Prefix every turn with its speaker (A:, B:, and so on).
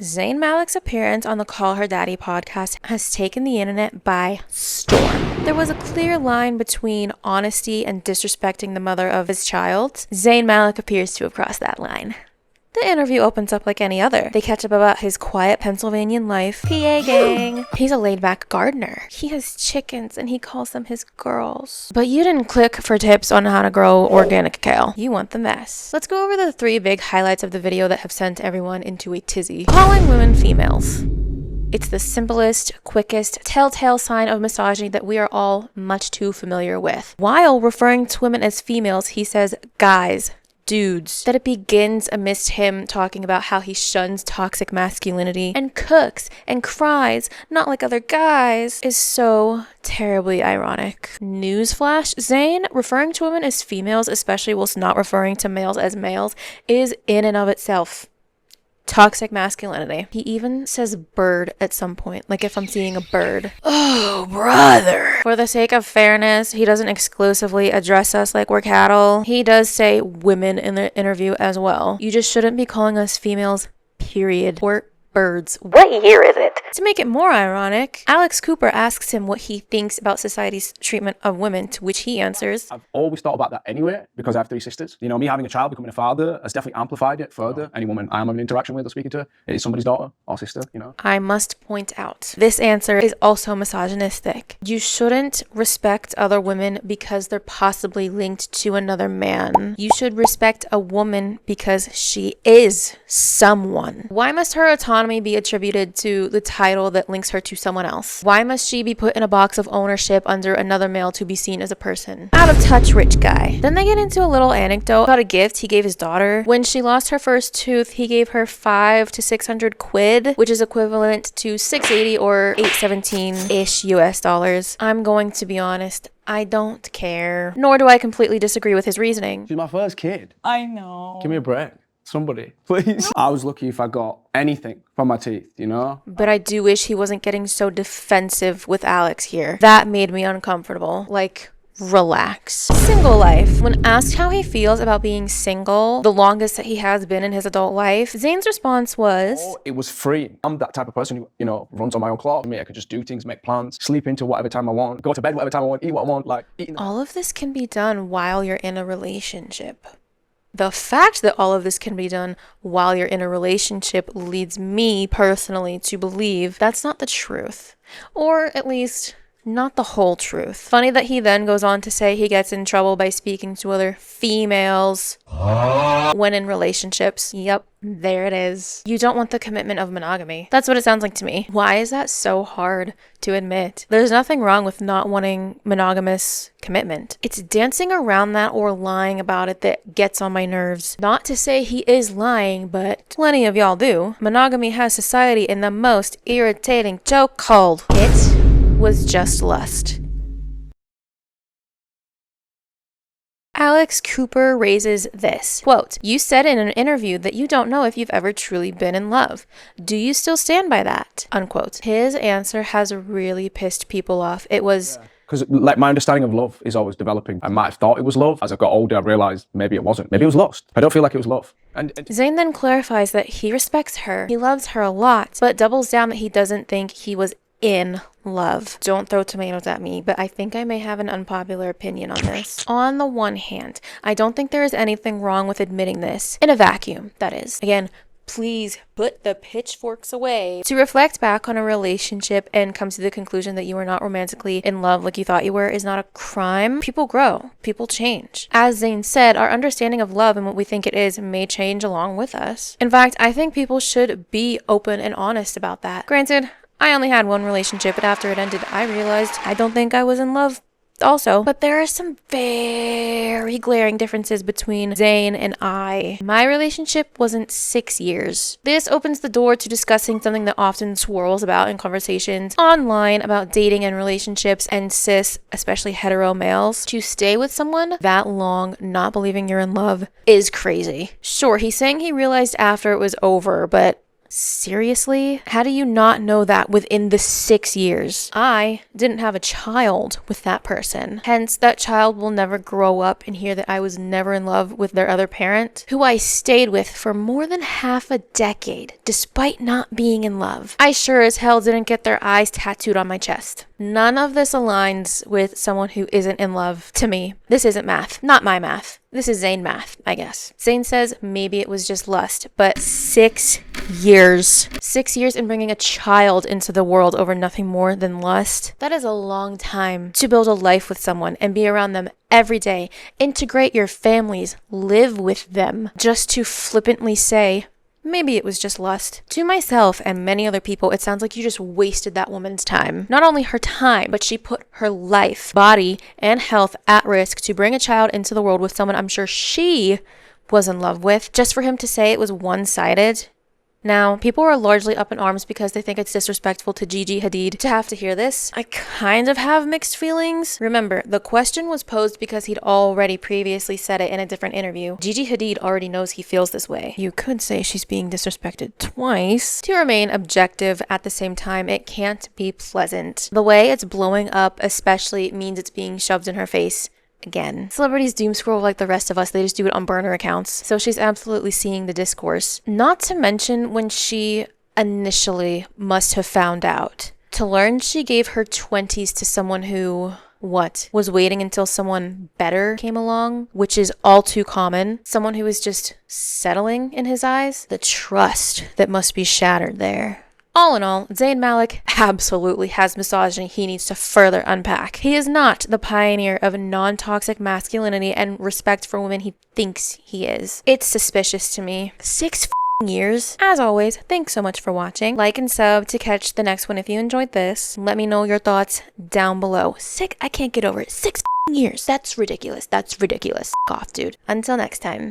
A: Zayn Malik's appearance on the Call Her Daddy podcast has taken the internet by storm. There was a clear line between honesty and disrespecting the mother of his child. Zayn Malik appears to have crossed that line. The interview opens up like any other. They catch up about his quiet Pennsylvanian life. PA gang. He's a laid-back gardener. He has chickens and he calls them his girls. But you didn't click for tips on how to grow organic kale. You want the mess. Let's go over the 3 big highlights of the video that have sent everyone into a tizzy. Calling women females. It's the simplest, quickest, telltale sign of misogyny that we are all much too familiar with. While referring to women as females, he says guys, dudes. That it begins amidst him talking about how he shuns toxic masculinity and cooks and cries not like other guys is so terribly ironic. Newsflash, Zayn referring to women as females, especially whilst not referring to males as males, is in and of itself toxic masculinity. He even says bird at some point, like if I'm seeing a bird. Oh, brother. For the sake of fairness, he doesn't exclusively address us like we're cattle. He does say women in the interview as well. You just shouldn't be calling us females, period. Or birds. What year is it? To make it more ironic, Alex Cooper asks him what he thinks about society's treatment of women, to which he answers,
B: I've always thought about that anyway, because I have 3 sisters. You know, me having a child, becoming a father, has definitely amplified it further. Any woman I'm having an interaction with or speaking to is somebody's daughter or sister, you know.
A: I must point out, this answer is also misogynistic. You shouldn't respect other women because they're possibly linked to another man. You should respect a woman because she is someone. Why must her autonomy be attributed to the title that links her to someone else? Why must she be put in a box of ownership under another male to be seen as a person? Out of touch rich guy. Then they get into a little anecdote about a gift he gave his daughter. When she lost her first tooth, he gave her 500 to 600 quid, which is equivalent to 680 or 817-ish US dollars. I'm going to be honest, I don't care. Nor do I completely disagree with his reasoning.
B: She's my first kid.
C: I know.
B: Give me a break. Somebody, please. I was lucky if I got anything from my teeth, you know?
A: But I do wish he wasn't getting so defensive with Alex here. That made me uncomfortable. Like, relax. Single life. When asked how he feels about being single, the longest that he has been in his adult life, Zayn's response was,
B: It was free. I'm that type of person who, you know, runs on my own clock. I can just do things, make plans, sleep into whatever time I want, go to bed whatever time I want, eat what I want, like eating.
A: All of this can be done while you're in a relationship. The fact that all of this can be done while you're in a relationship leads me personally to believe that's not the truth. Or at least not the whole truth. Funny that he then goes on to say he gets in trouble by speaking to other females when in relationships. Yep, there it is. You don't want the commitment of monogamy. That's what it sounds like to me. Why is that so hard to admit? There's nothing wrong with not wanting monogamous commitment. It's dancing around that or lying about it that gets on my nerves. Not to say he is lying, but plenty of y'all do. Monogamy has society in the most irritating chokehold. It was just lust. Alex Cooper raises this, quote, you said in an interview that you don't know if you've ever truly been in love. Do you still stand by that? Unquote. His answer has really pissed people off. It was...
B: Because like my understanding of love is always developing. I might have thought it was love. As I got older, I realized maybe it wasn't. Maybe it was lust. I don't feel like it was love. And
A: Zayn then clarifies that he respects her. He loves her a lot, but doubles down that he doesn't think he was in love. Don't throw tomatoes at me, but I think I may have an unpopular opinion on this. On the one hand, I don't think there is anything wrong with admitting this, in a vacuum, that is. Again, please put the pitchforks away. To reflect back on a relationship and come to the conclusion that you were not romantically in love like you thought you were is not a crime. People grow. People change. As Zayn said, our understanding of love and what we think it is may change along with us. In fact, I think people should be open and honest about that. Granted, I only had one relationship, but after it ended, I realized I don't think I was in love also. But there are some very glaring differences between Zayn and I. My relationship wasn't 6 years. This opens the door to discussing something that often swirls about in conversations online about dating and relationships and cis, especially hetero males. To stay with someone that long not believing you're in love is crazy. Sure, he's saying he realized after it was over, but Seriously? How do you not know that within the 6 years? I didn't have a child with that person. Hence, that child will never grow up and hear that I was never in love with their other parent, who I stayed with for more than half a decade, despite not being in love. I sure as hell didn't get their eyes tattooed on my chest. None of this aligns with someone who isn't in love to me. This isn't math. Not my math. This is Zayn math, I guess. Zayn says maybe it was just lust, but 6 years. 6 years in bringing a child into the world over nothing more than lust. That is a long time to build a life with someone and be around them every day. Integrate your families, live with them, just to flippantly say, maybe it was just lust. To myself and many other people, it sounds like you just wasted that woman's time. Not only her time, but she put her life, body, and health at risk to bring a child into the world with someone I'm sure she was in love with, just for him to say it was one-sided. Now, people are largely up in arms because they think it's disrespectful to Gigi Hadid to have to hear this. I kind of have mixed feelings. Remember, the question was posed because he'd already previously said it in a different interview. Gigi Hadid already knows he feels this way. You could say she's being disrespected twice. To remain objective at the same time, it can't be pleasant. The way it's blowing up especially means it's being shoved in her face. Again, celebrities doom scroll like the rest of us. They just do it on burner accounts. So she's absolutely seeing the discourse. Not to mention when she initially must have found out. To learn she gave her 20s to someone who, was waiting until someone better came along, which is all too common. Someone who is just settling in his eyes. The trust that must be shattered there. All in all, Zayn Malik absolutely has misogyny he needs to further unpack. He is not the pioneer of non-toxic masculinity and respect for women he thinks he is. It's suspicious to me. 6 years. As always, thanks so much for watching. Like and sub to catch the next one if you enjoyed this. Let me know your thoughts down below. I can't get over it. 6 years. That's ridiculous. That's ridiculous. Off, dude. Until next time.